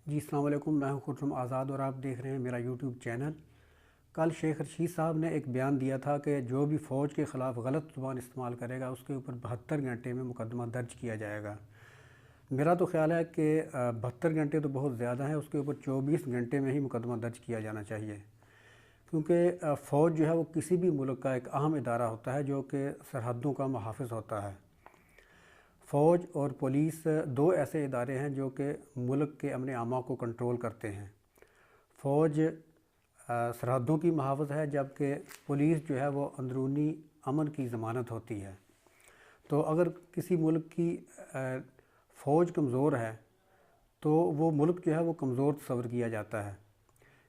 جی السلام علیکم، میں ہوں خرم آزاد اور آپ دیکھ رہے ہیں میرا یوٹیوب چینل۔ کل شیخ رشید صاحب نے ایک بیان دیا تھا کہ جو بھی فوج کے خلاف غلط زبان استعمال کرے گا اس کے اوپر 72 گھنٹے میں مقدمہ درج کیا جائے گا۔ میرا تو خیال ہے کہ 72 گھنٹے تو بہت زیادہ ہیں، اس کے اوپر 24 گھنٹے میں ہی مقدمہ درج کیا جانا چاہیے، کیونکہ فوج جو ہے وہ کسی بھی ملک کا ایک اہم ادارہ ہوتا ہے جو کہ سرحدوں کا محافظ ہوتا ہے۔ فوج اور پولیس دو ایسے ادارے ہیں جو کہ ملک کے امن عامہ کو کنٹرول کرتے ہیں۔ فوج سرحدوں کی محافظ ہے، جبکہ پولیس جو ہے وہ اندرونی امن کی ضمانت ہوتی ہے۔ تو اگر کسی ملک کی فوج کمزور ہے تو وہ ملک جو ہے وہ کمزور تصور کیا جاتا ہے۔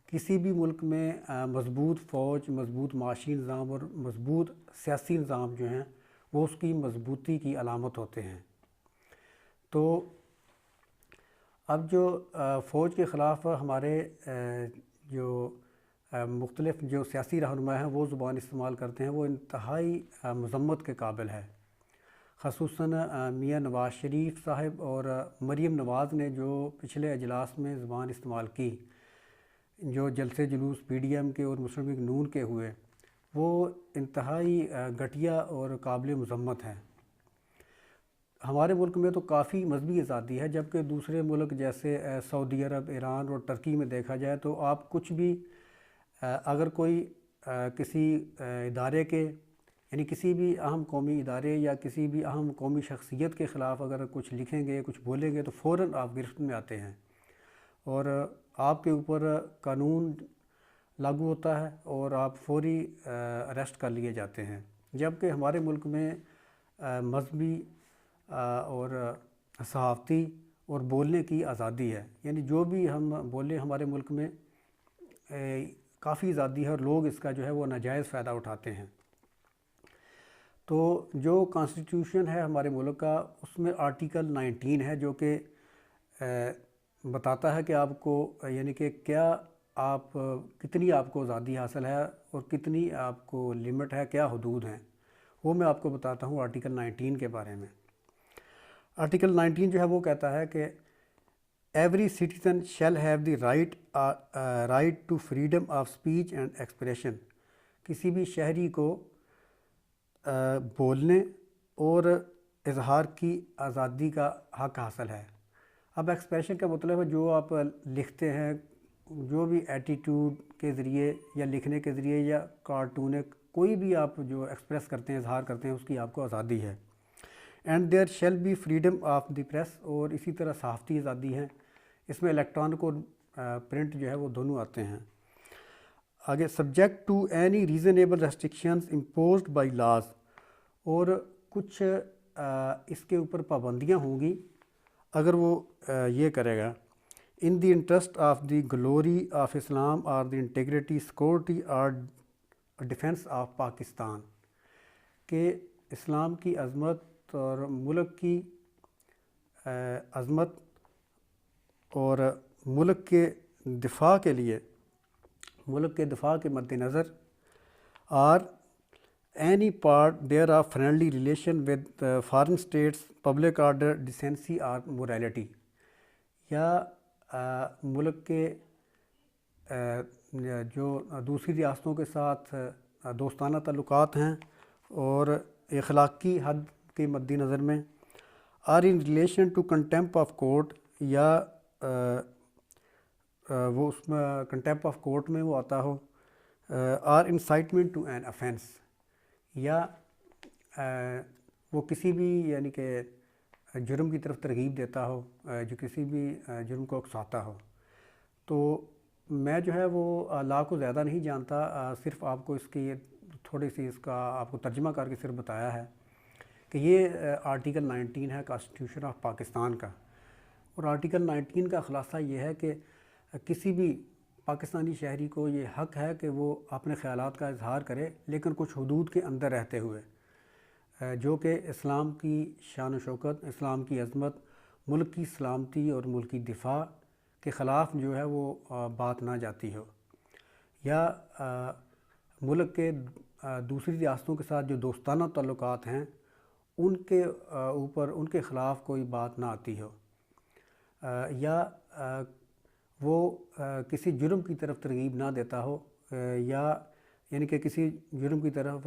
کسی بھی ملک میں مضبوط فوج، مضبوط معاشی نظام اور مضبوط سیاسی نظام جو ہیں وہ اس کی مضبوطی کی علامت ہوتے ہیں۔ تو اب جو فوج کے خلاف ہمارے جو مختلف جو سیاسی رہنما ہیں وہ زبان استعمال کرتے ہیں، وہ انتہائی مذمت کے قابل ہے۔ خصوصاً میاں نواز شریف صاحب اور مریم نواز نے جو پچھلے اجلاس میں زبان استعمال کی، جو جلسے جلوس پی ڈی ایم کے اور مسلم لیگ نون کے ہوئے، وہ انتہائی گھٹیا اور قابل مذمت ہیں۔ ہمارے ملک میں تو کافی مذہبی آزادی ہے، جبکہ دوسرے ملک جیسے سعودی عرب، ایران اور ترکی میں دیکھا جائے تو آپ کچھ بھی اگر کوئی کسی ادارے کے یعنی کسی بھی اہم قومی ادارے یا کسی بھی اہم قومی شخصیت کے خلاف اگر کچھ لکھیں گے، کچھ بولیں گے تو فوراً آپ گرفت میں آتے ہیں اور آپ کے اوپر قانون لاگو ہوتا ہے اور آپ فوری اریسٹ کر لیے جاتے ہیں۔ جبکہ ہمارے ملک میں مذہبی اور صحافتی اور بولنے کی آزادی ہے، یعنی جو بھی ہم بولیں ہمارے ملک میں کافی آزادی ہے اور لوگ اس کا جو ہے وہ ناجائز فائدہ اٹھاتے ہیں۔ تو جو کانسٹیٹیوشن ہے ہمارے ملک کا، اس میں آرٹیکل 19 ہے جو کہ بتاتا ہے کہ آپ کو یعنی کہ کیا آپ کتنی آپ کو آزادی حاصل ہے اور کتنی آپ کو لمٹ ہے، کیا حدود ہیں، وہ میں آپ کو بتاتا ہوں آرٹیکل 19 کے بارے میں۔ آرٹیکل 19 جو ہے وہ کہتا ہے کہ every citizen shall have the right to freedom of speech and expression, کسی بھی شہری کو بولنے اور اظہار کی آزادی کا حق حاصل ہے۔ اب ایکسپریشن کا مطلب ہے جو آپ لکھتے ہیں، جو بھی ایٹیٹیوڈ کے ذریعے یا لکھنے کے ذریعے یا کارٹون کوئی بھی آپ جو ایکسپریس کرتے ہیں، اظہار کرتے ہیں، اس کی آپ کو آزادی ہے۔ And there shall be freedom of the press, اور اسی طرح صحافتی آزادی ہے، اس میں الیکٹرانک اور پرنٹ جو ہے وہ دونوں آتے ہیں۔ آگے subject to any reasonable restrictions imposed by laws, اور کچھ اس کے اوپر پابندیاں ہوں گی اگر وہ یہ کرے گا، in the interest of the glory of Islam اور دی انٹیگریٹی، سیکورٹی اور ڈیفنس آف پاکستان، کہ اسلام کی عظمت اور ملک کی عظمت اور ملک کے دفاع کے لیے، ملک کے دفاع کے مد نظر، اور any part thereof friendly relation with foreign states, public order, decency اور موریلٹی، یا ملک کے جو دوسری ریاستوں کے ساتھ دوستانہ تعلقات ہیں اور اخلاقی حد کے مد نظر میں، or in relation to contempt of court, یا وہ اس میں کنٹیمپٹ آف کورٹ میں وہ آتا ہو، or incitement to an offence, یا وہ کسی بھی یعنی کہ جرم کی طرف ترغیب دیتا ہو، جو کسی بھی جرم کو اکساتا ہو۔ تو میں جو ہے وہ لا کو زیادہ نہیں جانتا، صرف آپ کو اس کی تھوڑی سی اس کا آپ کو ترجمہ کر کے صرف بتایا ہے کہ یہ آرٹیکل 19 ہے کانسٹیٹیوشن آف پاکستان کا۔ اور آرٹیکل 19 کا خلاصہ یہ ہے کہ کسی بھی پاکستانی شہری کو یہ حق ہے کہ وہ اپنے خیالات کا اظہار کرے، لیکن کچھ حدود کے اندر رہتے ہوئے، جو کہ اسلام کی شان و شوکت، اسلام کی عظمت، ملک کی سلامتی اور ملک کی دفاع کے خلاف جو ہے وہ بات نہ جاتی ہو، یا ملک کے دوسری ریاستوں کے ساتھ جو دوستانہ تعلقات ہیں ان کے اوپر ان کے خلاف کوئی بات نہ آتی ہو، یا وہ کسی جرم کی طرف ترغیب نہ دیتا ہو، یا یعنی کہ کسی جرم کی طرف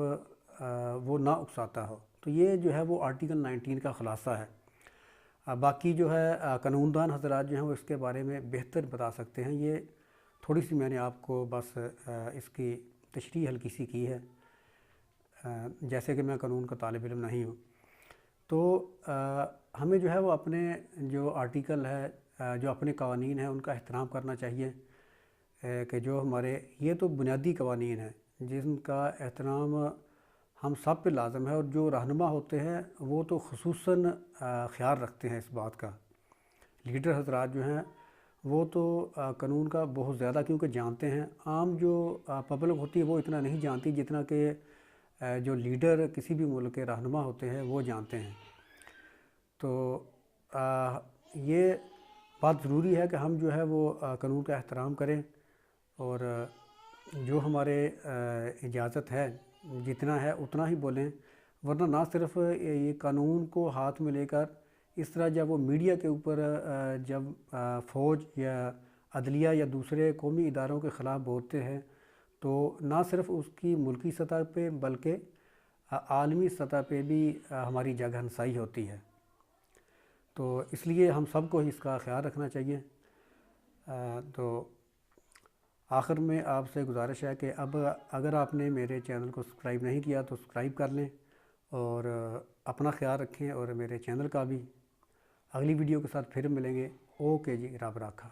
وہ نہ اکساتا ہو۔ تو یہ جو ہے وہ آرٹیکل 19 کا خلاصہ ہے۔ باقی جو ہے قانون دان حضرات جو ہیں وہ اس کے بارے میں بہتر بتا سکتے ہیں۔ یہ تھوڑی سی میں نے آپ کو بس اس کی تشریح ہلکی سی کی ہے، جیسے کہ میں قانون کا طالب علم نہیں ہوں۔ تو ہمیں جو ہے وہ اپنے جو آرٹیکل ہے، جو اپنے قوانین ہیں، ان کا احترام کرنا چاہیے، کہ جو ہمارے یہ تو بنیادی قوانین ہیں جن کا احترام ہم سب پہ لازم ہے، اور جو رہنما ہوتے ہیں وہ تو خصوصاً خیال رکھتے ہیں اس بات کا۔ لیڈر حضرات جو ہیں وہ تو قانون کا بہت زیادہ کیونکہ جانتے ہیں، عام جو پبلک ہوتی ہے وہ اتنا نہیں جانتی جتنا کہ جو لیڈر کسی بھی ملک کے رہنما ہوتے ہیں وہ جانتے ہیں۔ تو یہ بات ضروری ہے کہ ہم جو ہے وہ قانون کا احترام کریں، اور جو ہمارے اجازت ہے جتنا ہے اتنا ہی بولیں، ورنہ نہ صرف یہ قانون کو ہاتھ میں لے کر اس طرح جب وہ میڈیا کے اوپر جب فوج یا عدلیہ یا دوسرے قومی اداروں کے خلاف بولتے ہیں تو نہ صرف اس کی ملکی سطح پہ بلکہ عالمی سطح پہ بھی ہماری جگ ہنسائی ہوتی ہے۔ تو اس لیے ہم سب کو اس کا خیال رکھنا چاہیے۔ تو آخر میں آپ سے گزارش ہے کہ اب اگر آپ نے میرے چینل کو سبسکرائب نہیں کیا تو سبسکرائب کر لیں، اور اپنا خیال رکھیں اور میرے چینل کا بھی۔ اگلی ویڈیو کے ساتھ پھر ملیں گے۔ اوکے جی، رب رکھا۔